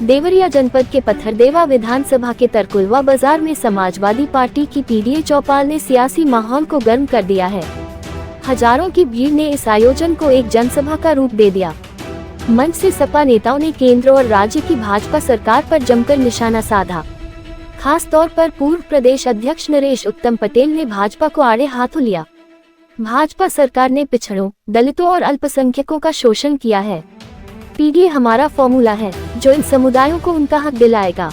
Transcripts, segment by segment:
देवरिया जनपद के पत्थरदेवा विधानसभा के तरकुलवा बाजार में समाजवादी पार्टी की पीडीए चौपाल ने सियासी माहौल को गर्म कर दिया है। हजारों की भीड़ ने इस आयोजन को एक जनसभा का रूप दे दिया। मंच से सपा नेताओं ने केंद्र और राज्य की भाजपा सरकार पर जमकर निशाना साधा। खास तौर पर पूर्व प्रदेश अध्यक्ष नरेश उत्तम पटेल ने भाजपा को आड़े हाथों लिया। भाजपा सरकार ने पिछड़ों, दलितों और अल्पसंख्यकों का शोषण किया है। पीडीए हमारा फॉर्मूला है जो इन समुदायों को उनका हक दिलाएगा।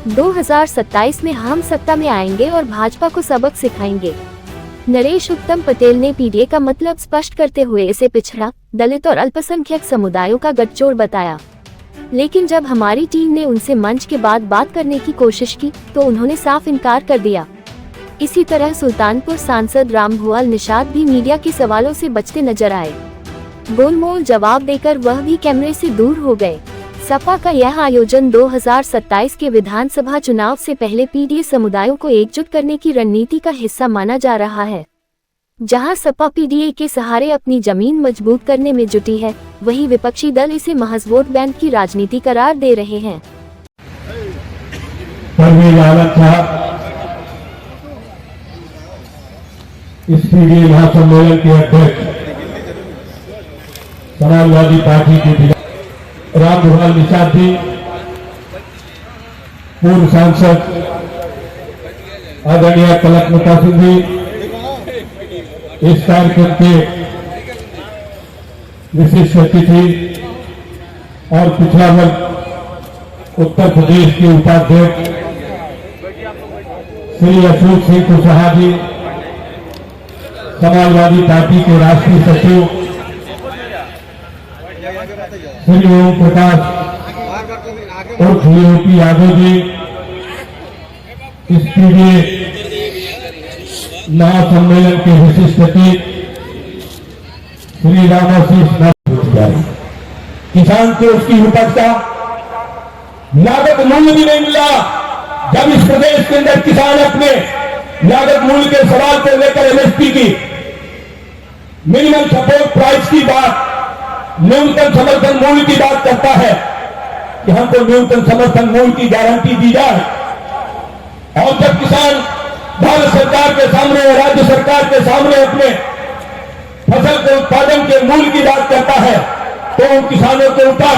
2027 में हम सत्ता में आएंगे और भाजपा को सबक सिखाएंगे। नरेश उत्तम पटेल ने पीडीए का मतलब स्पष्ट करते हुए इसे पिछड़ा, दलित और अल्पसंख्यक समुदायों का गठजोड़ बताया। लेकिन जब हमारी टीम ने उनसे मंच के बाद बात करने की कोशिश की तो उन्होंने साफ इनकार कर दिया। इसी तरह सुल्तानपुर सांसद रामभुआल निषाद भी मीडिया के सवालों से बचते नजर आए। गोलमोल जवाब देकर वह भी कैमरे से दूर हो गए। सपा का यह आयोजन 2027 के विधानसभा चुनाव से पहले पीडीए समुदायों को एकजुट करने की रणनीति का हिस्सा माना जा रहा है। जहां सपा पीडीए के सहारे अपनी जमीन मजबूत करने में जुटी है, वहीं विपक्षी दल इसे महज वोट बैंक की राजनीति करार दे रहे हैं। इस पीडीए महासम्मेलन के अध्यक्ष समाजवादी पार्टी के रामभुआल निषाद जी, पूर्व सांसद आदरणीय कलकमता सिंह जी, इस कार्यक्रम के विशिष्ट अतिथि और पिछड़ा वर्ग उत्तर प्रदेश के उपाध्यक्ष श्री अशोक सिंह कुशवाहा जी, समाजवादी पार्टी के राष्ट्रीय सचिव श्री ओम प्रकाश उर्फ यूपी यादव जी, इस पीडीए महासम्मेलन के विशिष्ट अतिथि श्री रामाशीष। किसान को उसकी उपज का लागत मूल्य भी नहीं मिला। जब इस प्रदेश के अंदर किसान अपने लागत मूल्य के सवाल को लेकर एमएसपी की, मिनिमम सपोर्ट प्राइस की बात, न्यूनतम समर्थन मूल्य की बात करता है कि हमको न्यूनतम समर्थन मूल्य की गारंटी दी जाए, और जब किसान भारत सरकार के सामने और राज्य सरकार के सामने अपने फसल के उत्पादन के मूल्य की बात करता है, तो उन किसानों के ऊपर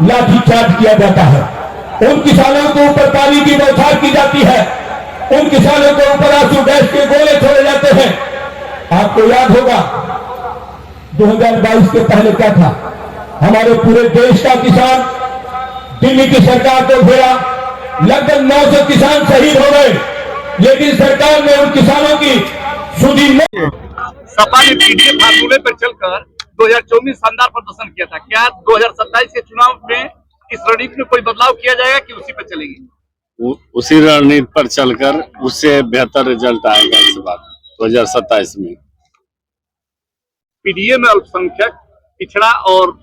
लाठीचार्ज किया जाता है, उन किसानों के ऊपर पानी की बौछार की जाती है, उन किसानों के ऊपर आंसू गैस के गोले छोड़े जाते हैं। आपको याद होगा 2022 के पहले क्या था? हमारे पूरे देश का किसान दिल्ली की सरकार को घेरा, लगभग 900 किसान शहीद हो गए, लेकिन सरकार ने उन किसानों की सुधी सपा ने पीडीए फार्मूले पर चलकर 2024 शानदार प्रदर्शन किया था। क्या 2027 के चुनाव में इस रणनीति में कोई बदलाव किया जाएगा कि उसी पर चलेंगे? उसी रणनीति पर चलकर उससे बेहतर रिजल्ट आएगा इस बार 2027 में। पीडीए में अल्पसंख्यक, पिछड़ा और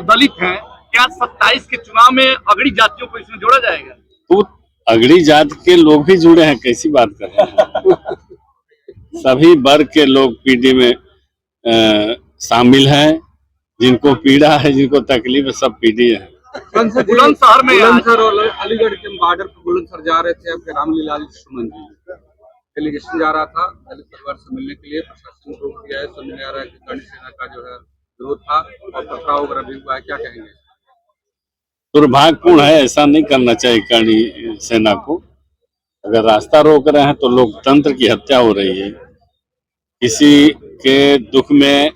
दलित हैं। क्या 27 के चुनाव में अगड़ी जातियों को इसमें जोड़ा जाएगा? तो अगड़ी जात के लोग भी जुड़े हैं, कैसी बात कर रहे हैं? सभी वर्ग के लोग पीडीए में शामिल हैं। जिनको पीड़ा है, जिनको तकलीफ है, सब पीडीए है। बुलंदशहर में अलीगढ़ के बॉर्डर पर बुलंदशहर जा रहे थे आपके रामलीला सुमन जी, डेलीगेशन जा रहा था दलित परिवार से मिलने के लिए। प्रशासन रोक दिया है, सुनने आ रहा है कि करणी सेना का जो है विरोध था और पथराव वगैरह भी हुआ है, क्या कहेंगे? दुर्भाग्यपूर्ण है, ऐसा नहीं करना चाहिए करणी सेना को। अगर रास्ता रोक रहे हैं तो लोकतंत्र की हत्या हो रही है। किसी के दुख में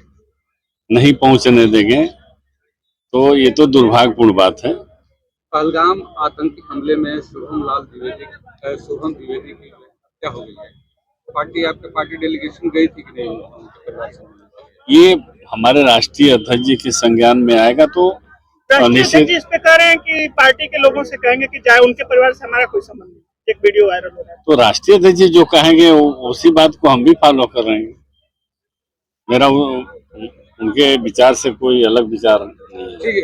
नहीं पहुंचने देंगे, तो ये तो दुर्भाग्यपूर्ण बात है। पहलगाम आतंकी हमले में शुभम द्विवेदी की हत्या हो गई है। आपके पार्टी डेलीगेशन गई थी कि नहीं? ये हमारे राष्ट्रीय अध्यक्ष जी के संज्ञान में आएगा तो निश्चित इस पे कह रहे हैं कि पार्टी के लोगों से कहेंगे कि चाहे उनके परिवार से हमारा कोई संबंध नहीं। एक वीडियो वायरल हो रहा है, तो राष्ट्रीय अध्यक्ष जी जो कहेंगे उसी बात को हम भी फॉलो कर रहे हैं। मेरा उनके विचार से कोई अलग विचार नहीं है। ठीक है।